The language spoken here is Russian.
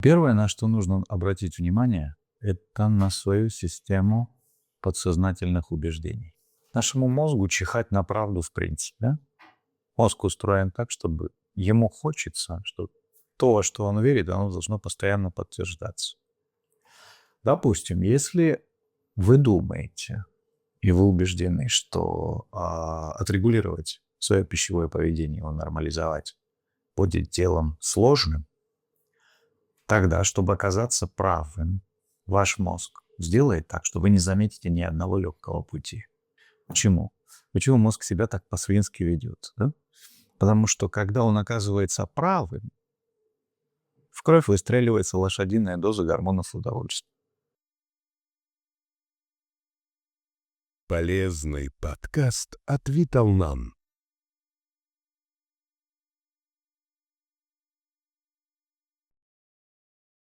Первое, на что нужно обратить внимание, это на свою систему подсознательных убеждений. Нашему мозгу чихать на правду в принципе. Да? Мозг устроен так, чтобы ему хочется, что то, во что он верит, оно должно постоянно подтверждаться. Допустим, если вы думаете, и вы убеждены, что отрегулировать свое пищевое поведение, его нормализовать будет делом сложным, тогда, чтобы оказаться правым, ваш мозг сделает так, что вы не заметите ни одного легкого пути. Почему? Почему мозг себя так по-свински ведет? Да? Потому что, когда он оказывается правым, в кровь выстреливается лошадиная доза гормонов удовольствия. Полезный подкаст от Виталнан.